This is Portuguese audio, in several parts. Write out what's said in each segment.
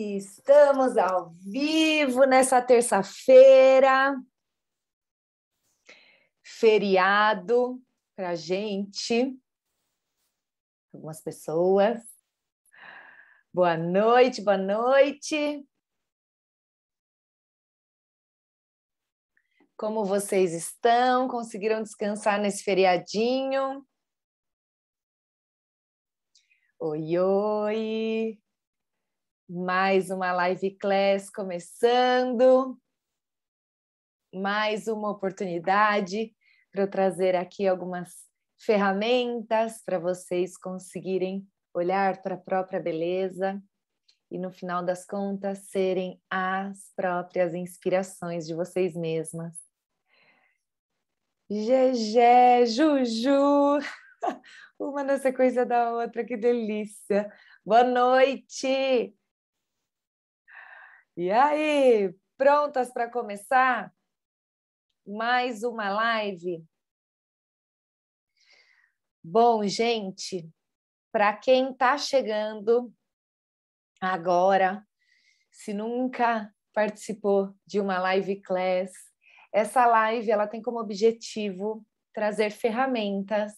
Estamos ao vivo nessa terça-feira, feriado para a gente, algumas pessoas. Boa noite, boa noite. Como vocês estão? Conseguiram descansar nesse feriadinho? Oi, oi! Mais uma live class começando. Mais uma oportunidade para eu trazer aqui algumas ferramentas para vocês conseguirem olhar para a própria beleza e, no final das contas, serem as próprias inspirações de vocês mesmas. Gegé, Juju, uma na sequência da outra, que delícia! Boa noite! E aí, prontas para começar? Mais uma live? Bom, gente, para quem está chegando agora, se nunca participou de uma live class, essa live ela tem como objetivo trazer ferramentas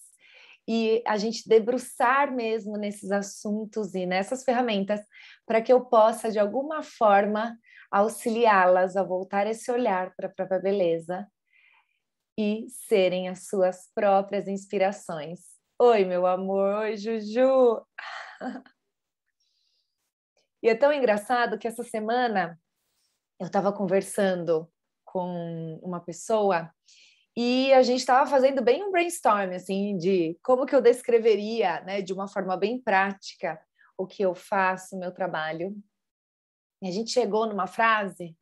e a gente debruçar mesmo nesses assuntos e nessas ferramentas para que eu possa, de alguma forma, auxiliá-las a voltar esse olhar para a própria beleza e serem as suas próprias inspirações. Oi, meu amor. Oi, Juju. E é tão engraçado que essa semana eu estava conversando com uma pessoa e a gente estava fazendo bem um brainstorm, assim, de como que eu descreveria, né, de uma forma bem prática, o que eu faço, o meu trabalho. E a gente chegou numa frase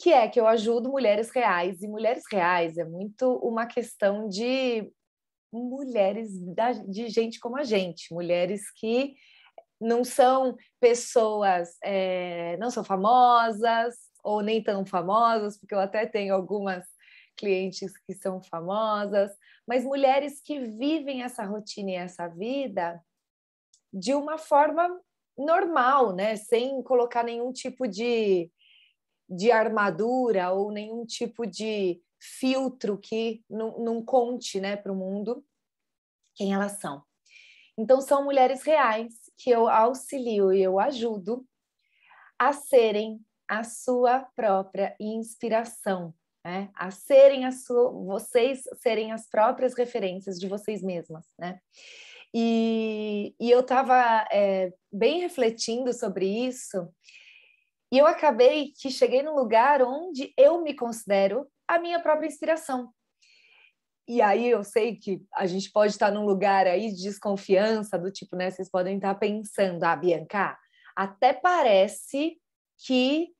que é que eu ajudo mulheres reais. E mulheres reais é muito uma questão de mulheres, de gente como a gente, mulheres que não são pessoas, não são famosas ou nem tão famosas, porque eu até tenho algumas clientes que são famosas, mas mulheres que vivem essa rotina e essa vida de uma forma normal, né? Sem colocar nenhum tipo de armadura ou nenhum tipo de filtro que não conte, né, para o mundo quem elas são. Então, são mulheres reais que eu auxilio e eu ajudo a serem a sua própria inspiração, né? A serem vocês serem as próprias referências de vocês mesmas, né? E eu estava bem refletindo sobre isso e eu acabei que cheguei num lugar onde eu me considero a minha própria inspiração. E aí eu sei que a gente pode estar num lugar aí de desconfiança, do tipo, né? Vocês podem estar pensando, Bianca, até parece que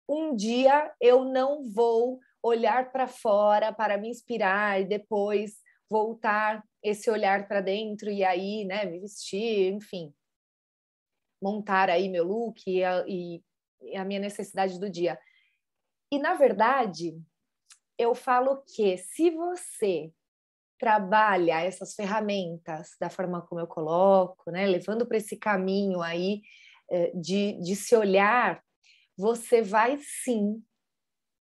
um dia eu não vou olhar para fora para me inspirar e depois voltar esse olhar para dentro e aí, né, me vestir, enfim, montar aí meu look e a minha necessidade do dia. E, na verdade, eu falo que se você trabalha essas ferramentas da forma como eu coloco, né, levando para esse caminho aí de se olhar, você vai sim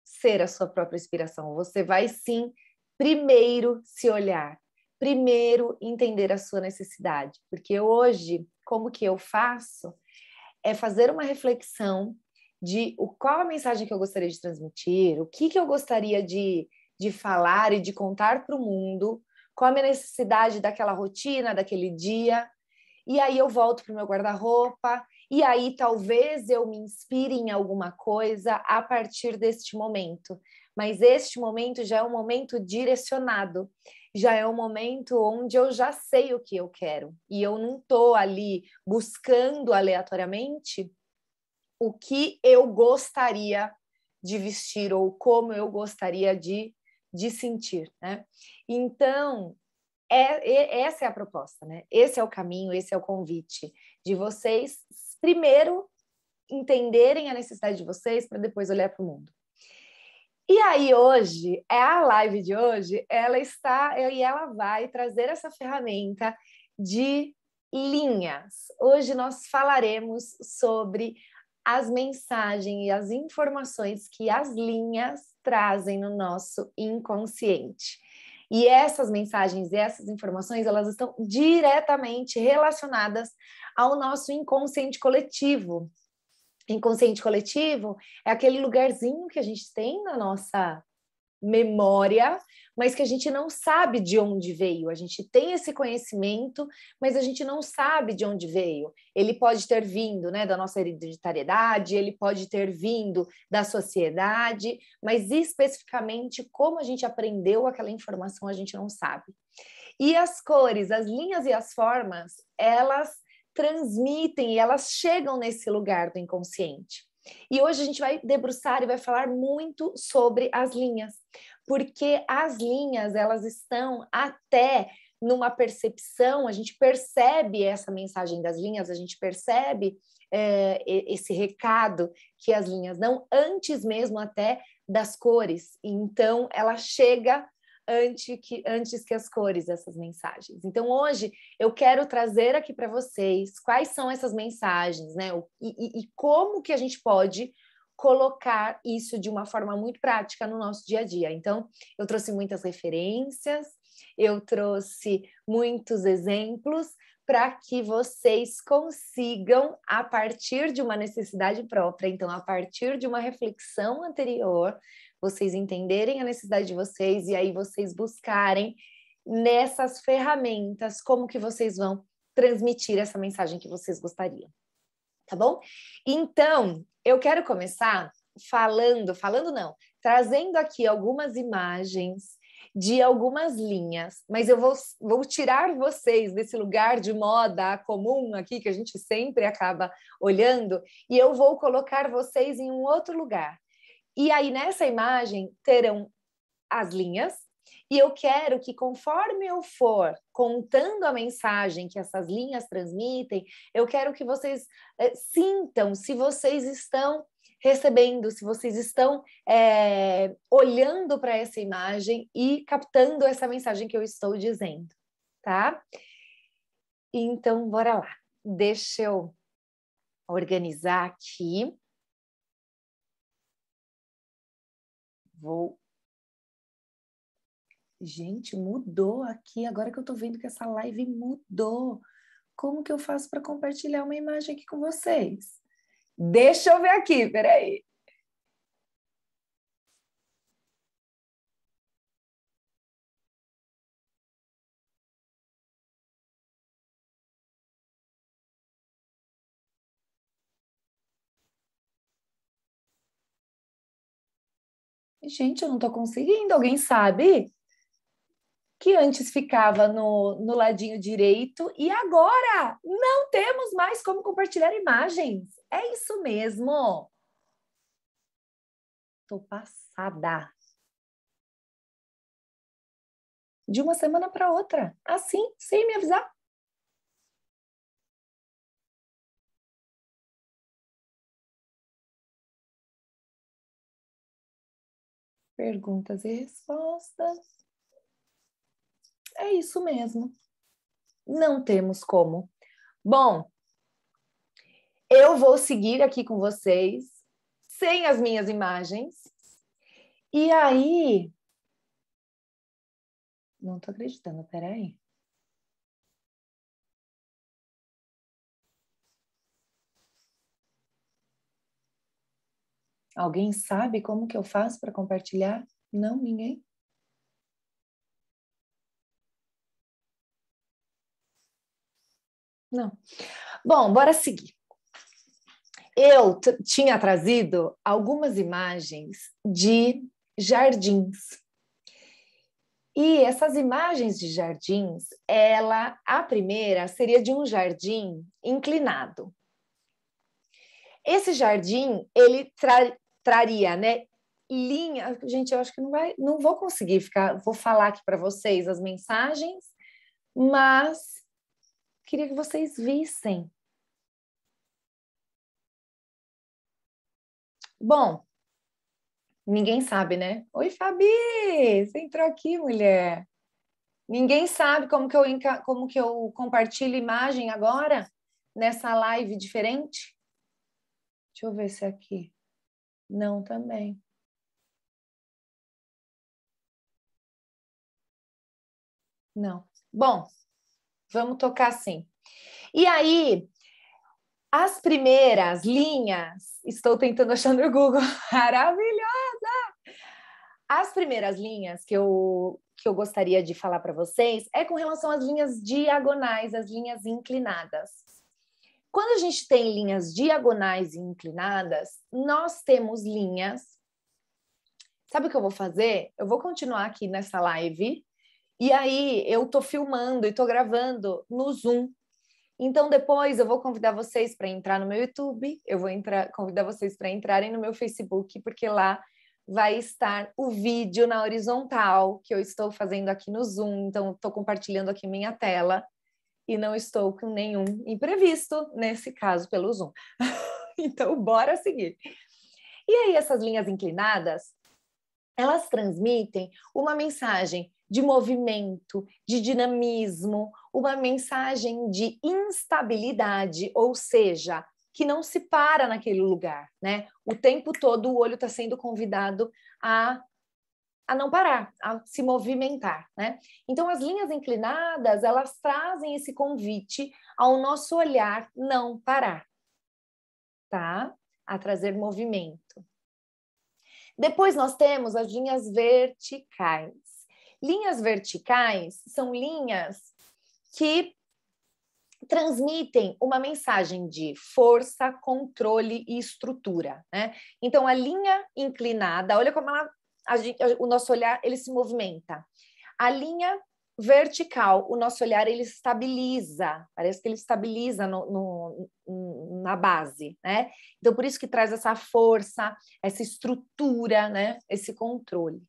ser a sua própria inspiração. Você vai sim, primeiro, se olhar. Primeiro, entender a sua necessidade. Porque hoje, como que eu faço? É fazer uma reflexão de qual a mensagem que eu gostaria de transmitir, o que eu gostaria de falar e de contar para o mundo, qual a minha necessidade daquela rotina, daquele dia. E aí eu volto para o meu guarda-roupa, e aí talvez eu me inspire em alguma coisa a partir deste momento. Mas este momento já é um momento direcionado, já é um momento onde eu já sei o que eu quero. E eu não estou ali buscando aleatoriamente o que eu gostaria de vestir ou como eu gostaria de sentir, né? Então, essa é a proposta, né? Esse é o caminho, esse é o convite de vocês primeiro entenderem a necessidade de vocês para depois olhar para o mundo. E aí hoje, a live de hoje, ela vai trazer essa ferramenta de linhas. Hoje nós falaremos sobre as mensagens e as informações que as linhas trazem no nosso inconsciente. E essas mensagens e essas informações, elas estão diretamente relacionadas ao nosso inconsciente coletivo. Inconsciente coletivo é aquele lugarzinho que a gente tem na nossa memória, mas que a gente não sabe de onde veio. A gente tem esse conhecimento, mas a gente não sabe de onde veio. Ele pode ter vindo, né, da nossa hereditariedade, ele pode ter vindo da sociedade, mas especificamente como a gente aprendeu aquela informação, a gente não sabe. E as cores, as linhas e as formas, elas transmitem e elas chegam nesse lugar do inconsciente. E hoje a gente vai debruçar e vai falar muito sobre as linhas, porque as linhas, elas estão até numa percepção, a gente percebe essa mensagem das linhas, a gente percebe esse recado que as linhas dão antes mesmo até das cores. Então, ela chega antes que as cores, essas mensagens. Então, hoje, eu quero trazer aqui para vocês quais são essas mensagens, né? E como que a gente pode colocar isso de uma forma muito prática no nosso dia a dia. Então, eu trouxe muitas referências, eu trouxe muitos exemplos para que vocês consigam, a partir de uma necessidade própria, então, a partir de uma reflexão anterior, vocês entenderem a necessidade de vocês e aí vocês buscarem nessas ferramentas como que vocês vão transmitir essa mensagem que vocês gostariam, tá bom? Então, eu quero começar trazendo aqui algumas imagens de algumas linhas, mas eu vou tirar vocês desse lugar de moda comum aqui, que a gente sempre acaba olhando, e eu vou colocar vocês em um outro lugar. E aí, nessa imagem, terão as linhas, e eu quero que, conforme eu for contando a mensagem que essas linhas transmitem, eu quero que vocês sintam se vocês estão recebendo, se vocês estão olhando para essa imagem e captando essa mensagem que eu estou dizendo, tá? Então, bora lá. Deixa eu organizar aqui. Gente, mudou aqui. Agora que eu tô vendo que essa live mudou. Como que eu faço para compartilhar uma imagem aqui com vocês? Deixa eu ver aqui, peraí. Gente, eu não tô conseguindo. Alguém sabe? Que antes ficava no ladinho direito e agora não temos mais como compartilhar imagens. É isso mesmo. Tô passada. De uma semana para outra, assim, sem me avisar. Perguntas e respostas. É isso mesmo. Não temos como. Bom, eu vou seguir aqui com vocês, sem as minhas imagens. E aí... Não tô acreditando, peraí. Alguém sabe como que eu faço para compartilhar? Não, ninguém. Não. Bom, bora seguir. Eu tinha trazido algumas imagens de jardins. E essas imagens de jardins, a primeira seria de um jardim inclinado. Esse jardim, ele traria, né, linha. Gente, eu acho que não vou conseguir vou falar aqui para vocês as mensagens, mas queria que vocês vissem. Bom, ninguém sabe, né? Oi, Fabi! Você entrou aqui, mulher. Ninguém sabe como que eu compartilho imagem agora, nessa live diferente? Deixa eu ver se é aqui. Não, também. Não. Bom, vamos tocar assim. E aí, as primeiras linhas, estou tentando achar no Google, maravilhosa! As primeiras linhas que eu gostaria de falar para vocês é com relação às linhas diagonais, as linhas inclinadas. Quando a gente tem linhas diagonais e inclinadas, nós temos linhas. Sabe o que eu vou fazer? Eu vou continuar aqui nessa live e aí eu estou filmando e estou gravando no Zoom. Então, depois eu vou convidar vocês para entrar no meu YouTube, eu vou convidar vocês para entrarem no meu Facebook, porque lá vai estar o vídeo na horizontal que eu estou fazendo aqui no Zoom. Então, estou compartilhando aqui minha tela e não estou com nenhum imprevisto, nesse caso, pelo Zoom. Então, bora seguir. E aí, essas linhas inclinadas, elas transmitem uma mensagem de movimento, de dinamismo, uma mensagem de instabilidade, ou seja, que não se para naquele lugar, né? O tempo todo o olho está sendo convidado a não parar, a se movimentar, né? Então, as linhas inclinadas, elas trazem esse convite ao nosso olhar não parar, tá? A trazer movimento. Depois nós temos as linhas verticais. Linhas verticais são linhas que transmitem uma mensagem de força, controle e estrutura, né? Então, a linha inclinada, olha como o nosso olhar ele se movimenta. A linha vertical, o nosso olhar ele estabiliza, parece que ele estabiliza na base, né? Então, por isso que traz essa força, essa estrutura, né? Esse controle.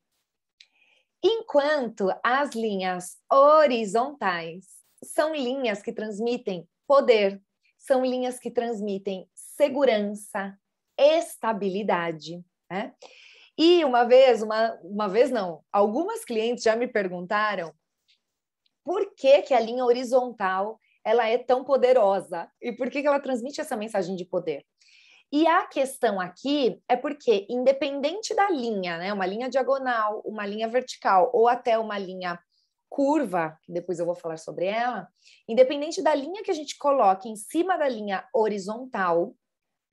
Enquanto as linhas horizontais são linhas que transmitem poder, são linhas que transmitem segurança, estabilidade, né? E uma vez não, algumas clientes já me perguntaram por que a linha horizontal ela é tão poderosa e por que ela transmite essa mensagem de poder. E a questão aqui é porque, independente da linha, né, uma linha diagonal, uma linha vertical ou até uma linha curva, que depois eu vou falar sobre ela, independente da linha que a gente coloque em cima da linha horizontal,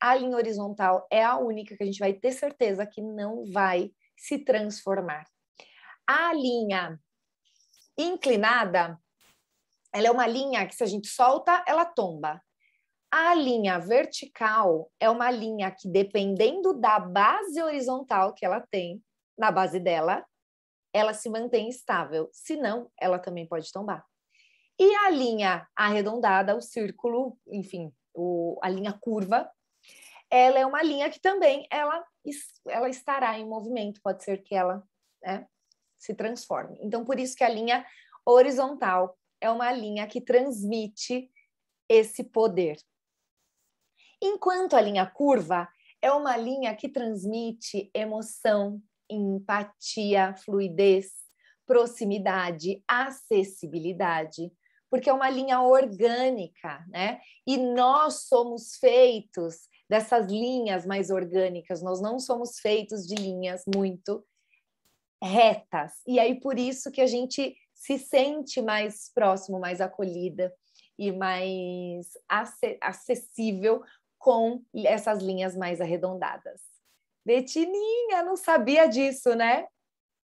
a linha horizontal é a única que a gente vai ter certeza que não vai se transformar. A linha inclinada, ela é uma linha que se a gente solta, ela tomba. A linha vertical é uma linha que, dependendo da base horizontal que ela tem, na base dela, ela se mantém estável. Senão, ela também pode tombar. E a linha arredondada, o círculo, enfim, a linha curva, ela é uma linha que também ela estará em movimento. Pode ser que ela, né, se transforme. Então, por isso que a linha horizontal é uma linha que transmite esse poder. Enquanto a linha curva é uma linha que transmite emoção, empatia, fluidez, proximidade, acessibilidade, porque é uma linha orgânica, né? E nós somos feitos dessas linhas mais orgânicas, nós não somos feitos de linhas muito retas. E aí por isso que a gente se sente mais próximo, mais acolhida e mais acessível com essas linhas mais arredondadas. Betininha, não sabia disso, né?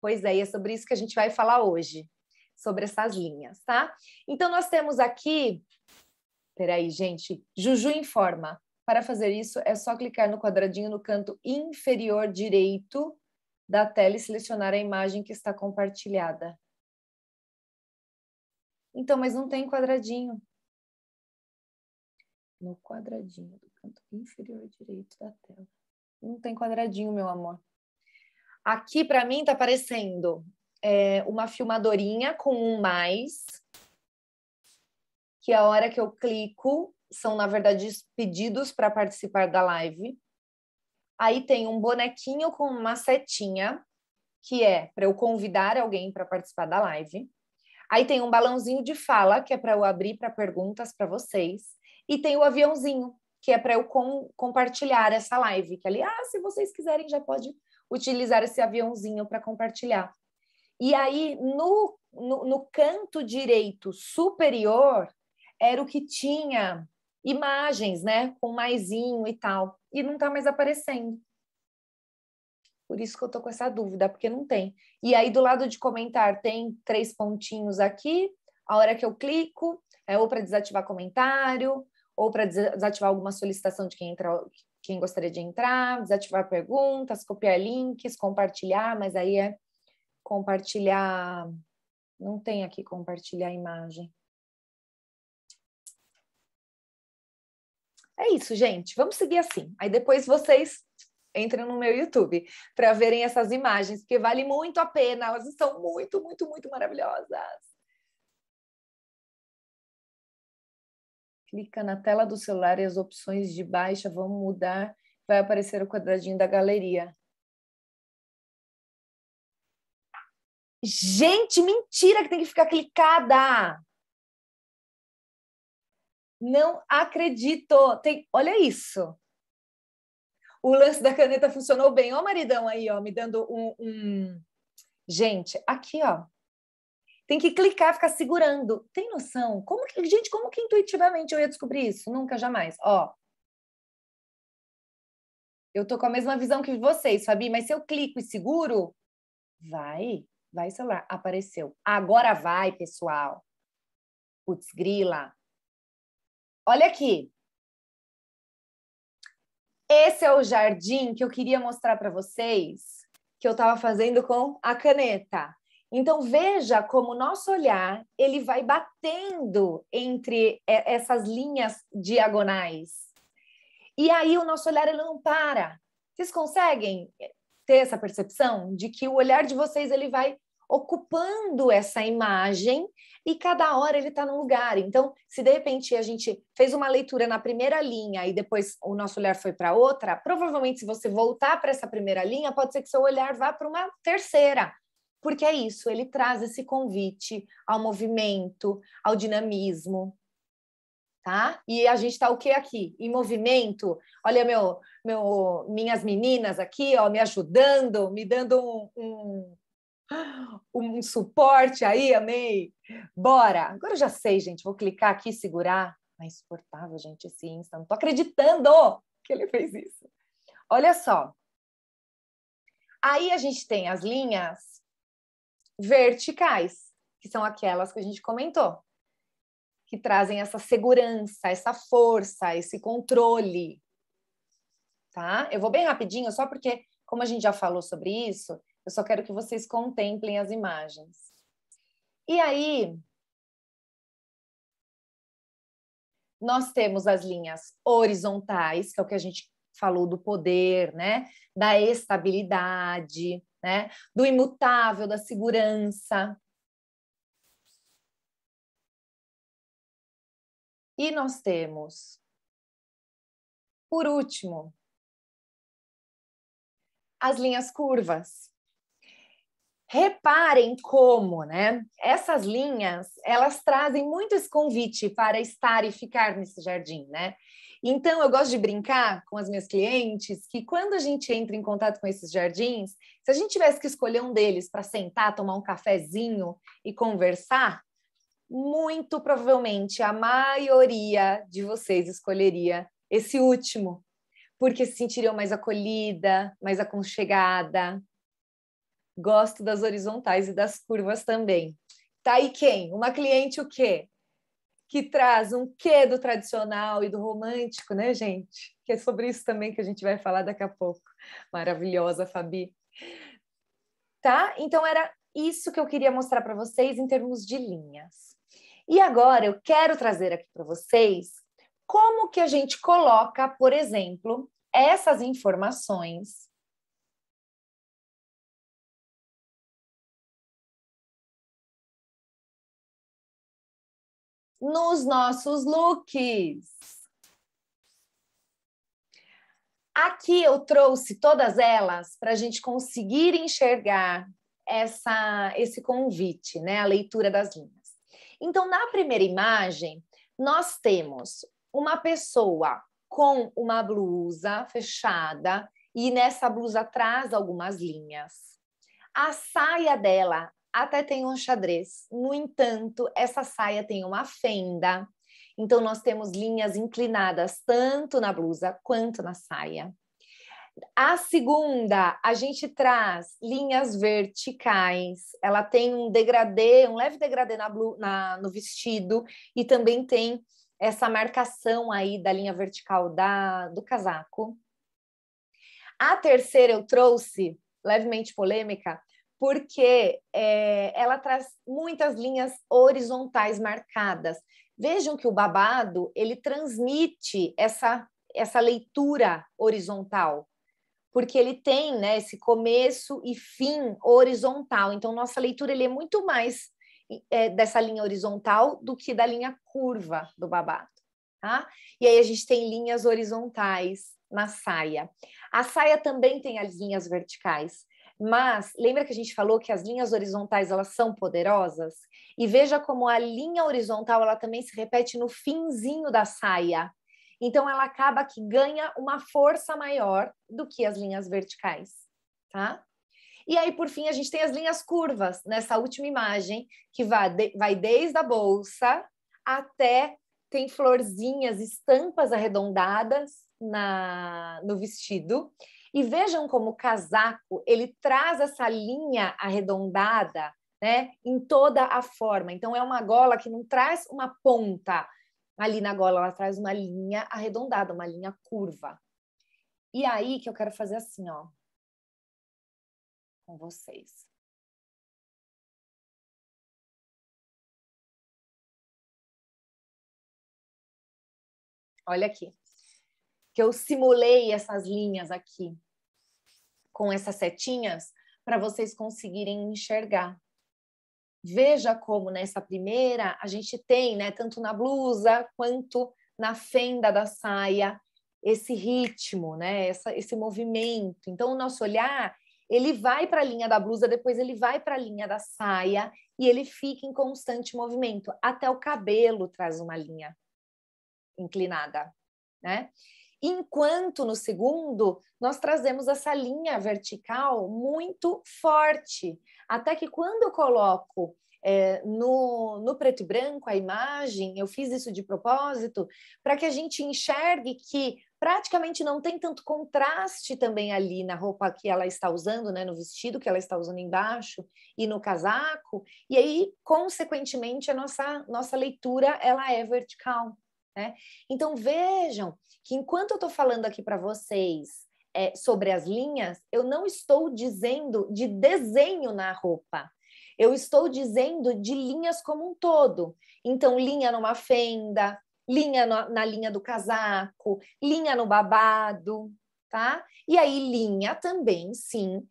Pois é, e é sobre isso que a gente vai falar hoje, sobre essas linhas, tá? Então, nós temos aqui... Peraí, gente. Juju informa. Para fazer isso, é só clicar no quadradinho no canto inferior direito da tela e selecionar a imagem que está compartilhada. Então, mas não tem quadradinho. No quadradinho do canto inferior direito da tela. Não tem quadradinho, meu amor. Aqui, para mim, está aparecendo uma filmadorinha com um mais, que a hora que eu clico, são, na verdade, pedidos para participar da live. Aí tem um bonequinho com uma setinha, que é para eu convidar alguém para participar da live. Aí tem um balãozinho de fala, que é para eu abrir para perguntas para vocês. E tem o aviãozinho, que é para eu compartilhar essa live. Que ali, se vocês quiserem, já pode utilizar esse aviãozinho para compartilhar. E aí, no canto direito superior, era o que tinha imagens, né? Com maisinho e tal. E não está mais aparecendo. Por isso que eu estou com essa dúvida, porque não tem. E aí, do lado de comentar, tem 3 pontinhos aqui. A hora que eu clico, é ou para desativar comentário, ou para desativar alguma solicitação de quem gostaria de entrar, desativar perguntas, copiar links, compartilhar, mas aí é compartilhar... Não tem aqui compartilhar a imagem. É isso, gente. Vamos seguir assim. Aí depois vocês entrem no meu YouTube para verem essas imagens, porque vale muito a pena. Elas estão muito, muito, muito maravilhosas. Clica na tela do celular e as opções de baixa vão mudar. Vai aparecer o quadradinho da galeria. Gente, mentira que tem que ficar clicada! Não acredito! Olha isso! O lance da caneta funcionou bem. Ó o maridão aí, ó, me dando um... Gente, aqui, ó. Tem que clicar, ficar segurando. Tem noção? Gente, como que intuitivamente eu ia descobrir isso? Nunca, jamais. Ó. Eu tô com a mesma visão que vocês, Fabi, mas se eu clico e seguro, vai celular. Apareceu. Agora vai, pessoal. Putz, grila. Olha aqui. Esse é o jardim que eu queria mostrar para vocês, que eu estava fazendo com a caneta. Então, veja como o nosso olhar ele vai batendo entre essas linhas diagonais. E aí o nosso olhar ele não para. Vocês conseguem ter essa percepção de que o olhar de vocês ele vai ocupando essa imagem e cada hora ele está num lugar. Então, se de repente a gente fez uma leitura na primeira linha e depois o nosso olhar foi para outra, provavelmente se você voltar para essa primeira linha, pode ser que seu olhar vá para uma terceira. Porque é isso, ele traz esse convite ao movimento, ao dinamismo. Tá? E a gente está o que aqui? Em movimento. Olha minhas meninas aqui, ó, me ajudando, me dando um suporte aí, amei. Bora. Agora eu já sei, gente. Vou clicar aqui e segurar. É insuportável, gente, esse Insta. Não tô acreditando que ele fez isso. Olha só. Aí a gente tem as linhas verticais, que são aquelas que a gente comentou, que trazem essa segurança, essa força, esse controle, tá? Eu vou bem rapidinho, só porque, como a gente já falou sobre isso, eu só quero que vocês contemplem as imagens. E aí, nós temos as linhas horizontais, que é o que a gente falou do poder, né? Da estabilidade, né? Do imutável, da segurança. E nós temos, por último, as linhas curvas. Reparem como, né? Essas linhas, elas trazem muito esse convite para estar e ficar nesse jardim, né? Então, eu gosto de brincar com as minhas clientes que quando a gente entra em contato com esses jardins, se a gente tivesse que escolher um deles para sentar, tomar um cafezinho e conversar, muito provavelmente a maioria de vocês escolheria esse último, porque se sentiriam mais acolhida, mais aconchegada. Gosto das horizontais e das curvas também. Tá aí quem? Uma cliente o quê? Que traz um quê do tradicional e do romântico, né, gente? Que é sobre isso também que a gente vai falar daqui a pouco. Maravilhosa, Fabi. Tá? Então era isso que eu queria mostrar para vocês em termos de linhas. E agora eu quero trazer aqui para vocês como que a gente coloca, por exemplo, essas informações nos nossos looks. Aqui eu trouxe todas elas para a gente conseguir enxergar esse convite, né? A leitura das linhas. Então, na primeira imagem, nós temos uma pessoa com uma blusa fechada e nessa blusa traz algumas linhas. A saia dela até tem um xadrez. No entanto, essa saia tem uma fenda. Então, nós temos linhas inclinadas tanto na blusa quanto na saia. A segunda, a gente traz linhas verticais. Ela tem um degradê, um leve degradê no vestido e também tem essa marcação aí da linha vertical do casaco. A terceira eu trouxe, levemente polêmica, porque ela traz muitas linhas horizontais marcadas. Vejam que o babado, ele transmite essa leitura horizontal, porque ele tem, né, esse começo e fim horizontal. Então, nossa leitura ele é muito mais dessa linha horizontal do que da linha curva do babado. Tá? E aí a gente tem linhas horizontais na saia. A saia também tem as linhas verticais, mas lembra que a gente falou que as linhas horizontais elas são poderosas? E veja como a linha horizontal ela também se repete no finzinho da saia. Então, ela acaba que ganha uma força maior do que as linhas verticais, tá? E aí, por fim, a gente tem as linhas curvas, nessa última imagem, que vai desde a bolsa até tem florzinhas, estampas arredondadas no vestido. E vejam como o casaco, ele traz essa linha arredondada, né, em toda a forma. Então, é uma gola que não traz uma ponta, ali na gola, ela traz uma linha arredondada, uma linha curva. E aí que eu quero fazer assim, ó, com vocês. Olha aqui, que eu simulei essas linhas aqui com essas setinhas para vocês conseguirem enxergar. Veja como nessa primeira a gente tem, né, tanto na blusa quanto na fenda da saia, esse ritmo, né, esse movimento. Então, o nosso olhar, ele vai para a linha da blusa, depois ele vai para a linha da saia e ele fica em constante movimento. Até o cabelo traz uma linha inclinada, né? Enquanto no segundo, nós trazemos essa linha vertical muito forte, até que quando eu coloco no preto e branco a imagem, eu fiz isso de propósito, para que a gente enxergue que praticamente não tem tanto contraste também ali na roupa que ela está usando, né, no vestido que ela está usando embaixo e no casaco, e aí, consequentemente, a nossa leitura ela é vertical. Né? Então, vejam que enquanto eu estou falando aqui para vocês sobre as linhas, eu não estou dizendo de desenho na roupa. Eu estou dizendo de linhas como um todo. Então, linha numa fenda, linha na linha do casaco, linha no babado, tá? E aí, linha também, sim,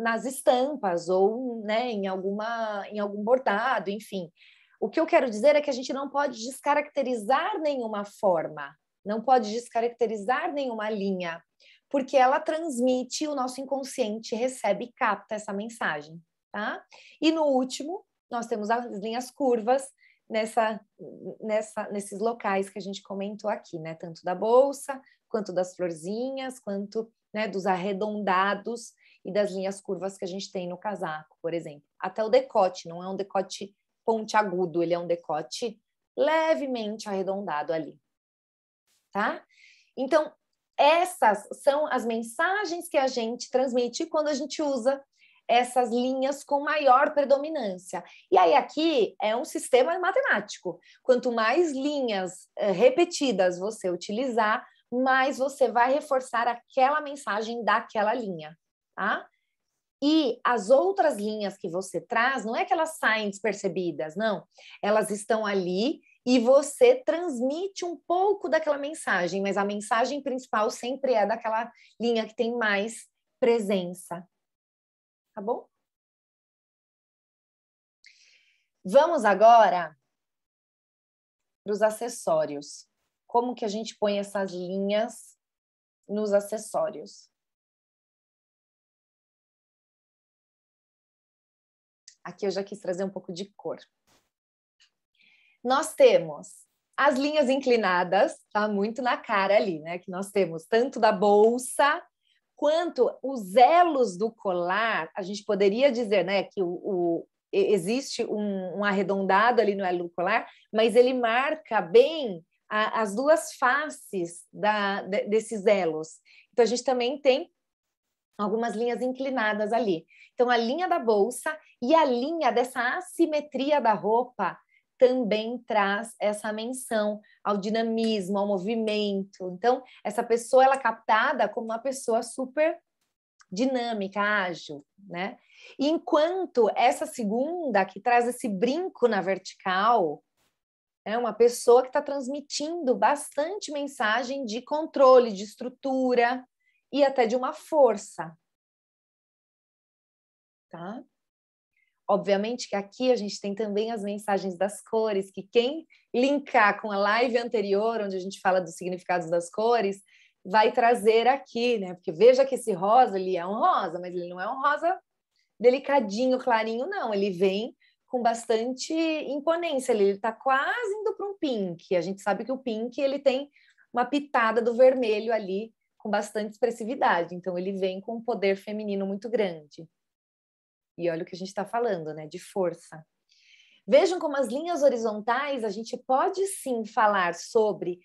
nas estampas ou, né, em algum bordado, enfim. O que eu quero dizer é que a gente não pode descaracterizar nenhuma forma, não pode descaracterizar nenhuma linha, porque ela transmite, o nosso inconsciente recebe e capta essa mensagem, tá? E no último, nós temos as linhas curvas nesses locais que a gente comentou aqui, né? Tanto da bolsa, quanto das florzinhas, quanto, né, dos arredondados e das linhas curvas que a gente tem no casaco, por exemplo. Até o decote, não é um decote pontiagudo, ele é um decote levemente arredondado ali, tá? Então, essas são as mensagens que a gente transmite quando a gente usa essas linhas com maior predominância. E aí aqui é um sistema matemático. Quanto mais linhas repetidas você utilizar, mais você vai reforçar aquela mensagem daquela linha, tá? E as outras linhas que você traz, não é que elas saem despercebidas, não. Elas estão ali e você transmite um pouco daquela mensagem, mas a mensagem principal sempre é daquela linha que tem mais presença. Tá bom? Vamos agora para os acessórios. Como que a gente põe essas linhas nos acessórios? Aqui eu já quis trazer um pouco de cor. nós temos as linhas inclinadas, tá muito na cara ali, né? Que nós temos tanto da bolsa quanto os elos do colar. A gente poderia dizer, né, que existe um arredondado ali no elo do colar, mas ele marca bem as duas faces desses elos. Então, a gente também tem algumas linhas inclinadas ali. Então, a linha da bolsa e a linha dessa assimetria da roupa também traz essa menção ao dinamismo, ao movimento. Então, essa pessoa ela é captada como uma pessoa super dinâmica, ágil, né? E enquanto essa segunda, que traz esse brinco na vertical, é uma pessoa que está transmitindo bastante mensagem de controle, de estrutura e até de uma força. Tá? Obviamente que aqui a gente tem também as mensagens das cores, que quem linkar com a live anterior, onde a gente fala dos significados das cores, vai trazer aqui, né? Porque veja que esse rosa, ele é um rosa, mas ele não é um rosa delicadinho, clarinho, não. Ele vem com bastante imponência, ele está quase indo para um pink. A gente sabe que o pink, ele tem uma pitada do vermelho ali, com bastante expressividade. Então, ele vem com um poder feminino muito grande. E olha o que a gente está falando, né? De força. Vejam como as linhas horizontais, a gente pode sim falar sobre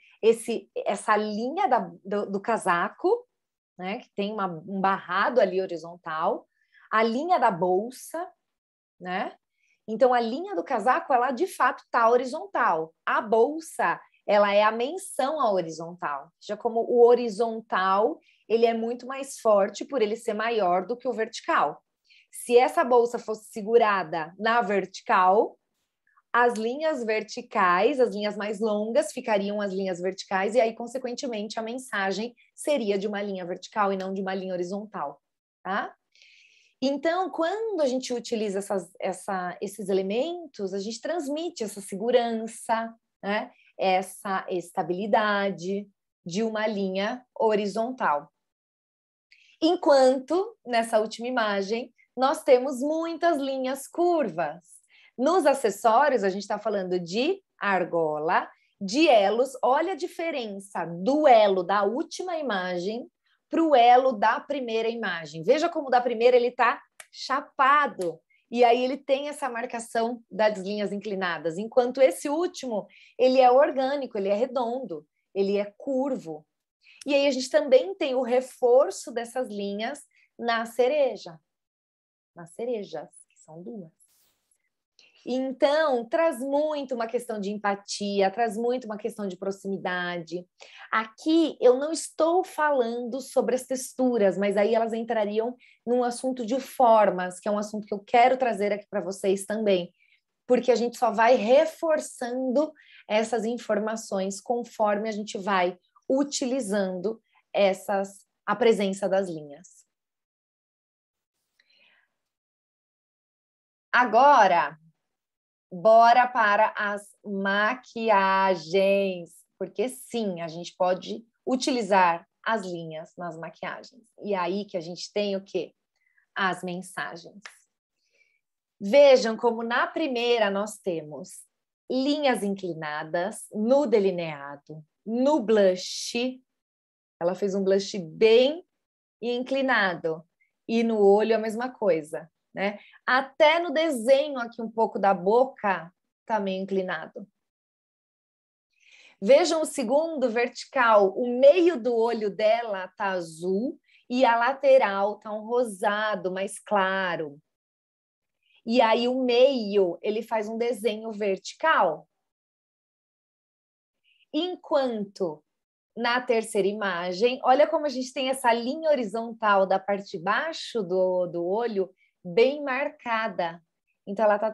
essa linha do casaco, né? Que tem um barrado ali horizontal, a linha da bolsa, né? Então, a linha do casaco, ela de fato está horizontal. A bolsa, ela é a menção à horizontal. Já como o horizontal, ele é muito mais forte por ele ser maior do que o vertical. Se essa bolsa fosse segurada na vertical, as linhas verticais, as linhas mais longas, ficariam as linhas verticais, e aí, consequentemente, a mensagem seria de uma linha vertical e não de uma linha horizontal, tá? Então, quando a gente utiliza esses elementos, a gente transmite essa segurança, né? Essa estabilidade de uma linha horizontal. Enquanto, nessa última imagem, nós temos muitas linhas curvas. Nos acessórios, a gente está falando de argola, de elos. Olha a diferença do elo da última imagem para o elo da primeira imagem. Veja como o da primeira ele está chapado. E aí ele tem essa marcação das linhas inclinadas. Enquanto esse último, ele é orgânico, ele é redondo, ele é curvo. E aí a gente também tem o reforço dessas linhas na cereja. Nas cerejas, que são duas. Então, traz muito uma questão de empatia, traz muito uma questão de proximidade. Aqui eu não estou falando sobre as texturas, mas aí elas entrariam num assunto de formas, que é um assunto que eu quero trazer aqui para vocês também, porque a gente só vai reforçando essas informações conforme a gente vai utilizando a presença das linhas. Agora, bora para as maquiagens, porque sim, a gente pode utilizar as linhas nas maquiagens. E aí que a gente tem o quê? As mensagens. Vejam como na primeira nós temos linhas inclinadas no delineado, no blush. Ela fez um blush bem inclinado. E no olho a mesma coisa, né? Até no desenho aqui um pouco da boca tá meio inclinado. Vejam o segundo vertical, o meio do olho dela tá azul e a lateral tá um rosado mais claro. E aí o meio, ele faz um desenho vertical. Enquanto na terceira imagem, olha como a gente tem essa linha horizontal da parte de baixo do olho bem marcada. Então, ela está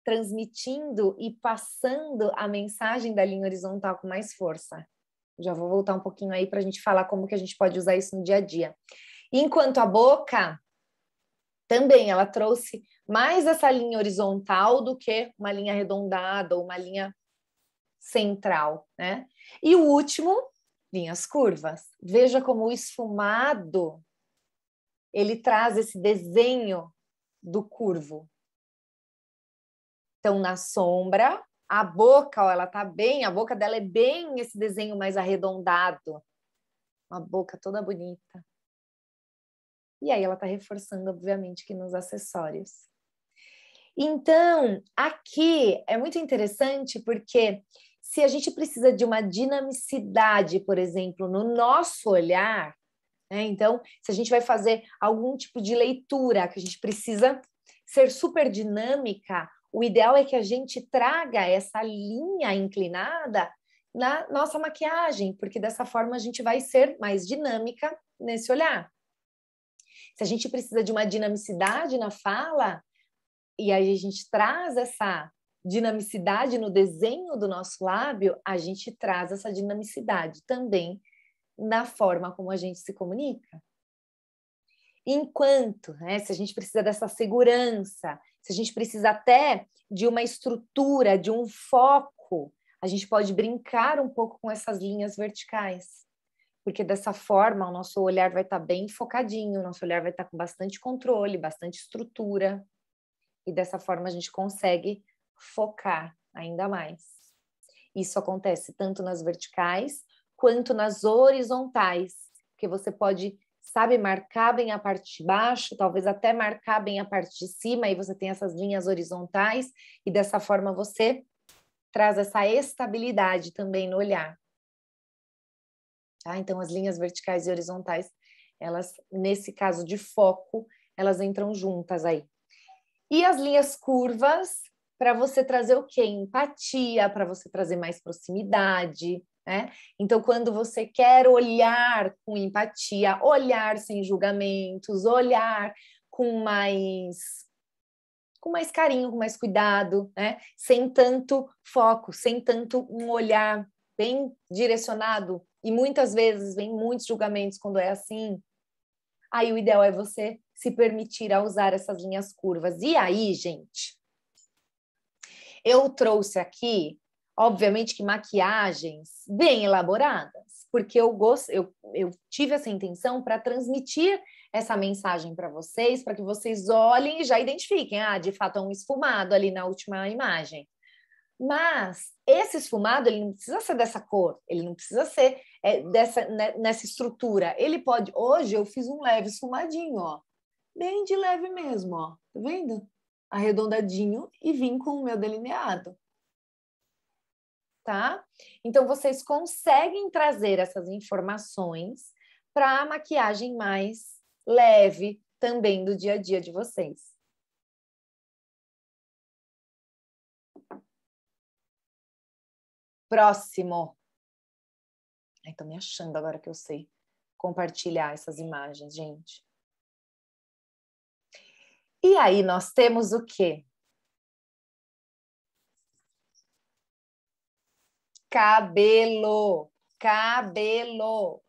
transmitindo e passando a mensagem da linha horizontal com mais força. Já vou voltar um pouquinho aí para a gente falar como que a gente pode usar isso no dia a dia. Enquanto a boca, também ela trouxe mais essa linha horizontal do que uma linha arredondada ou uma linha central, né? E o último, linhas curvas. Veja como o esfumado, ele traz esse desenho do curvo. Então, na sombra, A boca, ó, ela tá bem, a boca dela é bem esse desenho mais arredondado. Uma boca toda bonita. E aí ela tá reforçando, obviamente, que nos acessórios. Então, aqui é muito interessante porque se a gente precisa de uma dinamicidade, por exemplo, no nosso olhar, né? Então, se a gente vai fazer algum tipo de leitura que a gente precisa ser super dinâmica, o ideal é que a gente traga essa linha inclinada na nossa maquiagem, porque dessa forma a gente vai ser mais dinâmica nesse olhar. Se a gente precisa de uma dinamicidade na fala, e aí a gente traz essa dinamicidade no desenho do nosso lábio, a gente traz essa dinamicidade também na forma como a gente se comunica. Enquanto, né, se a gente precisa dessa segurança, se a gente precisa até de uma estrutura, de um foco, a gente pode brincar um pouco com essas linhas verticais. Porque dessa forma o nosso olhar vai estar bem focadinho, o nosso olhar vai estar com bastante controle, bastante estrutura. E dessa forma a gente consegue focar ainda mais. Isso acontece tanto nas verticais quanto nas horizontais, porque você pode, sabe, marcar bem a parte de baixo, talvez até marcar bem a parte de cima, e você tem essas linhas horizontais, e dessa forma você traz essa estabilidade também no olhar. Tá? Então, as linhas verticais e horizontais, elas, nesse caso de foco, elas entram juntas aí. E as linhas curvas, para você trazer o quê? Empatia, para você trazer mais proximidade, né? Então, quando você quer olhar com empatia, olhar sem julgamentos, olhar com mais carinho, com mais cuidado, né? Sem tanto foco, sem tanto um olhar bem direcionado, e muitas vezes vem muitos julgamentos quando é assim. Aí o ideal é você se permitir a usar essas linhas curvas. E aí, gente, eu trouxe aqui, obviamente, que maquiagens bem elaboradas, porque eu tive essa intenção para transmitir essa mensagem para vocês, para que vocês olhem e já identifiquem, de fato é um esfumado ali na última imagem. Mas esse esfumado, ele não precisa ser dessa cor, ele não precisa ser nessa estrutura. Ele pode... Hoje eu fiz um leve esfumadinho, ó. Bem de leve mesmo, ó. Tá vendo? Arredondadinho e vim com o meu delineado. Tá? Então, vocês conseguem trazer essas informações para a maquiagem mais leve também do dia a dia de vocês. Próximo. Ai, tô me achando agora que eu sei compartilhar essas imagens, gente. E aí nós temos o quê? Cabelo. Cabelo.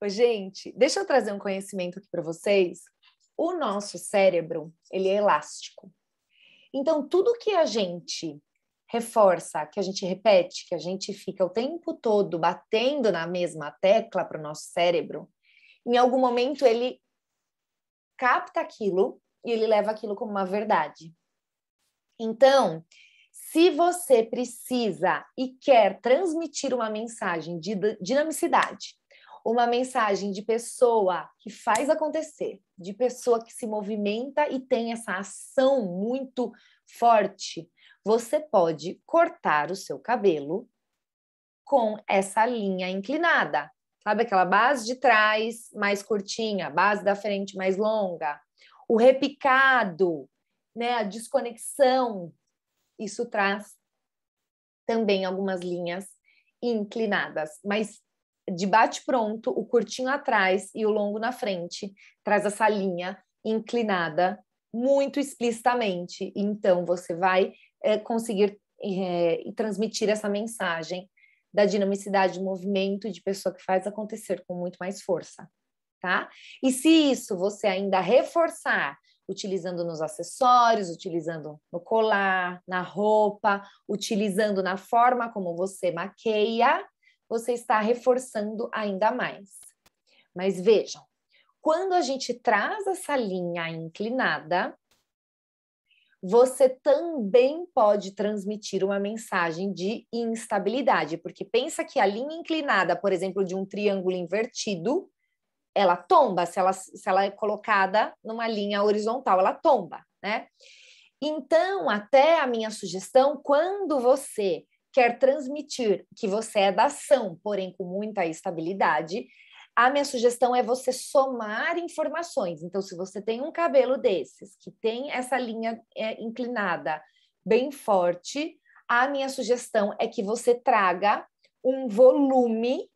Gente, deixa eu trazer um conhecimento aqui para vocês. O nosso cérebro, ele é elástico. Então, tudo que a gente reforça, que a gente repete, que a gente fica o tempo todo batendo na mesma tecla para o nosso cérebro, em algum momento ele capta aquilo e ele leva aquilo como uma verdade. Então, se você precisa e quer transmitir uma mensagem de dinamicidade, uma mensagem de pessoa que faz acontecer, de pessoa que se movimenta e tem essa ação muito forte, você pode cortar o seu cabelo com essa linha inclinada. Sabe aquela base de trás mais curtinha, base da frente mais longa? O repicado, né, a desconexão, isso traz também algumas linhas inclinadas, mas de bate-pronto, o curtinho atrás e o longo na frente traz essa linha inclinada muito explicitamente. Então, você vai conseguir transmitir essa mensagem da dinamicidade de movimento e de pessoa que faz acontecer com muito mais força, tá? E se isso você ainda reforçar, utilizando nos acessórios, utilizando no colar, na roupa, utilizando na forma como você maqueia, você está reforçando ainda mais. Mas vejam, quando a gente traz essa linha inclinada, você também pode transmitir uma mensagem de instabilidade, porque pensa que a linha inclinada, por exemplo, de um triângulo invertido, ela tomba, se ela é colocada numa linha horizontal, ela tomba, né? Então, até a minha sugestão, quando você quer transmitir que você é da ação, porém com muita estabilidade, a minha sugestão é você somar informações. Então, se você tem um cabelo desses, que tem essa linha inclinada bem forte, a minha sugestão é que você traga um volume,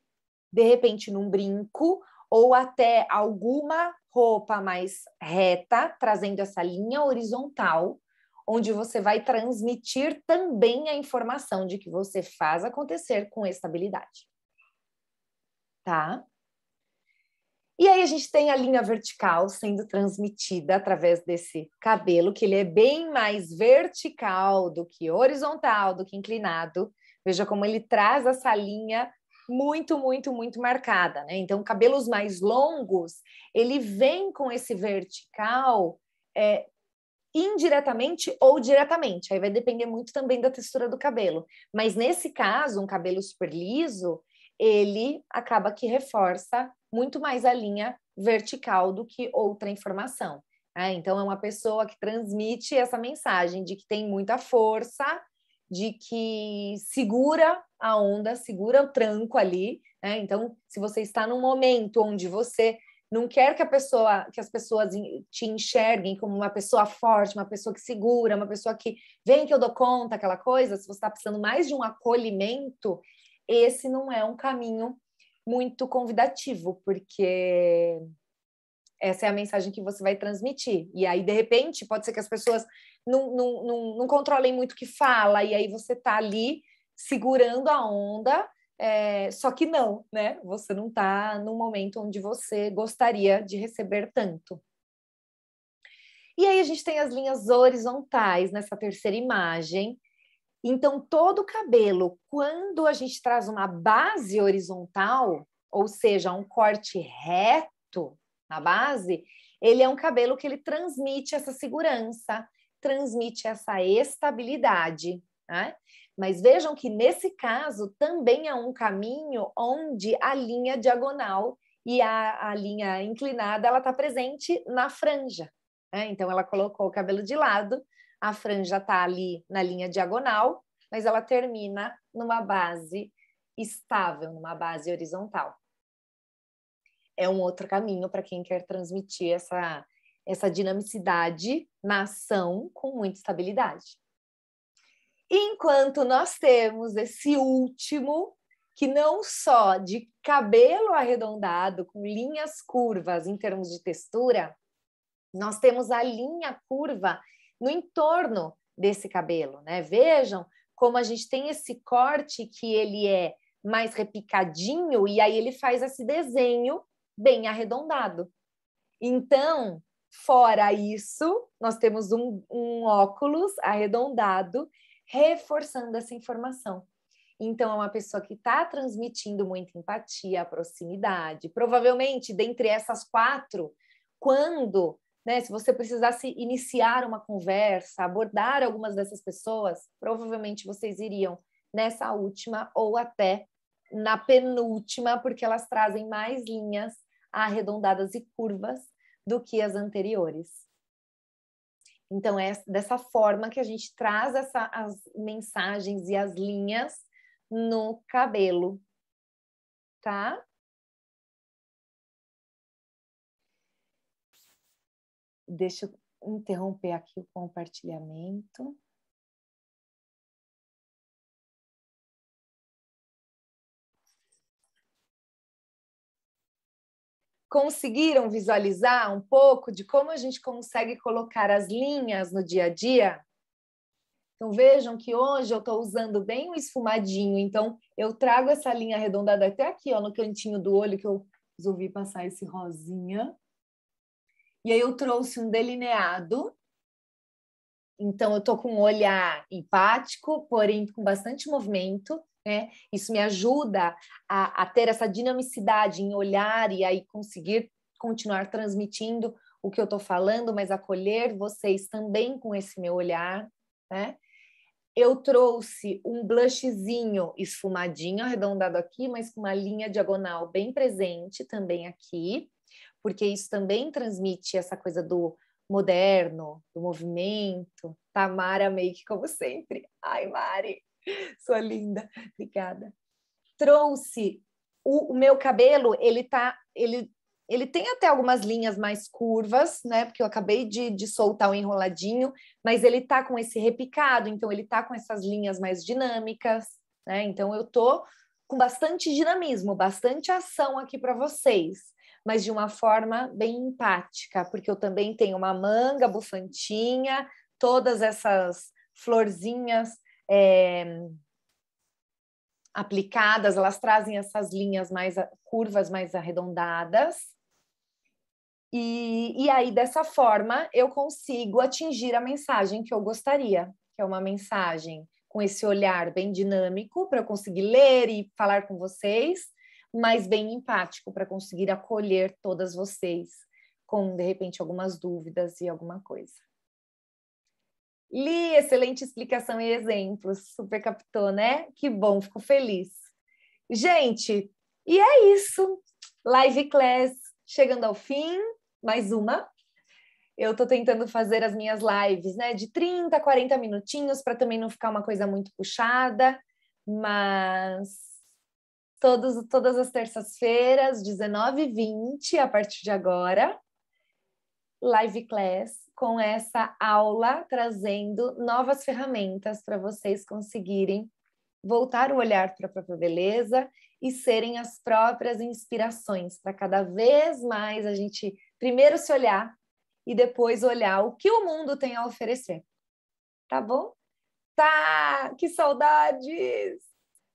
de repente num brinco, ou até alguma roupa mais reta, trazendo essa linha horizontal, onde você vai transmitir também a informação de que você faz acontecer com estabilidade. Tá? E aí a gente tem a linha vertical sendo transmitida através desse cabelo, que ele é bem mais vertical do que horizontal, do que inclinado. Veja como ele traz essa linha muito, muito, muito marcada, né? Então, cabelos mais longos, ele vem com esse vertical indiretamente ou diretamente. Aí vai depender muito também da textura do cabelo. Mas nesse caso, um cabelo super liso, ele acaba que reforça muito mais a linha vertical do que outra informação. Então, é uma pessoa que transmite essa mensagem de que tem muita força, de que segura a onda, segura o tranco ali. Então, se você está num momento onde você não quer que as pessoas te enxerguem como uma pessoa forte, uma pessoa que segura, uma pessoa que vem que eu dou conta, aquela coisa, se você está precisando mais de um acolhimento, esse não é um caminho muito convidativo, porque essa é a mensagem que você vai transmitir. E aí, de repente, pode ser que as pessoas não controlem muito o que fala, e aí você está ali segurando a onda, só que não, né? Você não está num momento onde você gostaria de receber tanto. E aí a gente tem as linhas horizontais nessa terceira imagem. Então, todo o cabelo, quando a gente traz uma base horizontal, ou seja, um corte reto na base, ele é um cabelo que ele transmite essa segurança, transmite essa estabilidade, né? Mas vejam que nesse caso também é um caminho onde a linha diagonal e a linha inclinada ela está presente na franja, né? Então ela colocou o cabelo de lado, a franja está ali na linha diagonal, mas ela termina numa base estável, numa base horizontal. É um outro caminho para quem quer transmitir essa dinamicidade na ação com muita estabilidade. Enquanto nós temos esse último, que não só de cabelo arredondado, com linhas curvas em termos de textura, nós temos a linha curva no entorno desse cabelo, né? Vejam como a gente tem esse corte que ele é mais repicadinho e aí ele faz esse desenho bem arredondado. Então, fora isso, nós temos um óculos arredondado reforçando essa informação. Então, é uma pessoa que está transmitindo muita empatia, proximidade. Provavelmente, dentre essas quatro, quando, né, se você precisasse iniciar uma conversa, abordar algumas dessas pessoas, provavelmente vocês iriam nessa última ou até na penúltima, porque elas trazem mais linhas arredondadas e curvas do que as anteriores. Então, é dessa forma que a gente traz as mensagens e as linhas no cabelo, tá? Deixa eu interromper aqui o compartilhamento. Conseguiram visualizar um pouco de como a gente consegue colocar as linhas no dia a dia? Então, vejam que hoje eu estou usando bem o esfumadinho, então eu trago essa linha arredondada até aqui, ó, no cantinho do olho, que eu resolvi passar esse rosinha. E aí eu trouxe um delineado. Então, eu estou com um olhar empático, porém com bastante movimento, né? Isso me ajuda a ter essa dinamicidade em olhar e aí conseguir continuar transmitindo o que eu estou falando, mas acolher vocês também com esse meu olhar, né? Eu trouxe um blushzinho esfumadinho, arredondado aqui, mas com uma linha diagonal bem presente também aqui, porque isso também transmite essa coisa do moderno, do movimento. Tamara Make, como sempre. Ai, Mari, sua linda. Obrigada. Trouxe o meu cabelo, ele tem até algumas linhas mais curvas, né? Porque eu acabei de soltar o enroladinho, mas ele tá com esse repicado, então ele tá com essas linhas mais dinâmicas, né? Então eu tô com bastante dinamismo, bastante ação aqui para vocês, mas de uma forma bem empática, porque eu também tenho uma manga bufantinha, todas essas florzinhas aplicadas, elas trazem essas linhas mais curvas, mais arredondadas. E aí, dessa forma, eu consigo atingir a mensagem que eu gostaria, que é uma mensagem com esse olhar bem dinâmico, para eu conseguir ler e falar com vocês, mas bem empático, para conseguir acolher todas vocês com, de repente, algumas dúvidas e alguma coisa. Li, excelente explicação e exemplos, super captou, né? Que bom, fico feliz. Gente, e é isso. Live Class chegando ao fim, mais uma. Eu estou tentando fazer as minhas lives, né, de 30 a 40 minutinhos, para também não ficar uma coisa muito puxada, mas todas as terças-feiras, 19h20, a partir de agora, Live Class, com essa aula trazendo novas ferramentas para vocês conseguirem voltar o olhar para a própria beleza e serem as próprias inspirações, para cada vez mais a gente primeiro se olhar e depois olhar o que o mundo tem a oferecer. Tá bom? Tá! Que saudades!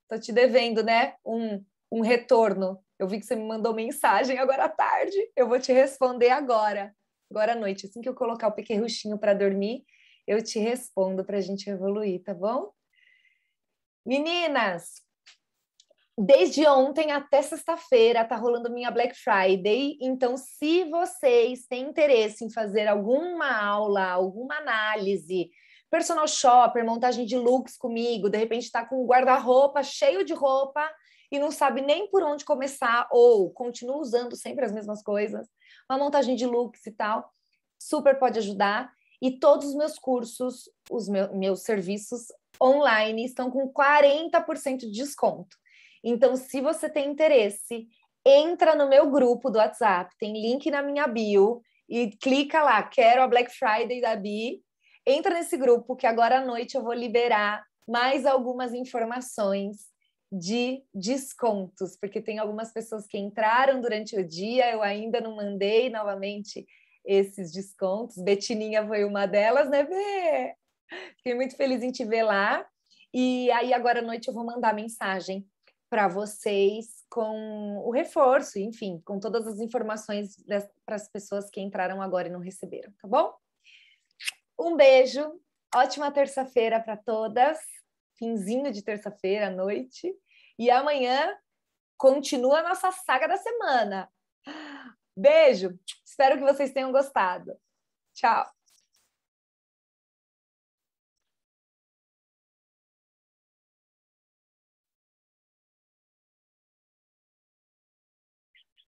Tô te devendo, né? Um retorno. Eu vi que você me mandou mensagem agora à tarde. Eu vou te responder agora à noite. Assim que eu colocar o pequerruchinho para dormir, eu te respondo para a gente evoluir, tá bom? Meninas, desde ontem até sexta-feira tá rolando minha Black Friday, então se vocês têm interesse em fazer alguma aula, alguma análise, personal shopper, montagem de looks comigo, de repente está com um guarda-roupa cheio de roupa e não sabe nem por onde começar, ou continua usando sempre as mesmas coisas, uma montagem de looks e tal, super pode ajudar. E todos os meus cursos, os meus serviços online estão com 40% de desconto. Então, se você tem interesse, entra no meu grupo do WhatsApp, tem link na minha bio, e clica lá, quero a Black Friday da Bi. Entra nesse grupo, que agora à noite eu vou liberar mais algumas informações de descontos, porque tem algumas pessoas que entraram durante o dia, eu ainda não mandei novamente esses descontos. Betininha foi uma delas, né, Bê? Fiquei muito feliz em te ver lá. E aí, agora à noite, eu vou mandar mensagem para vocês com o reforço, enfim, com todas as informações para as pessoas que entraram agora e não receberam, tá bom? Um beijo, ótima terça-feira para todas, finzinho de terça-feira à noite, e amanhã continua a nossa saga da semana. Beijo, espero que vocês tenham gostado. Tchau!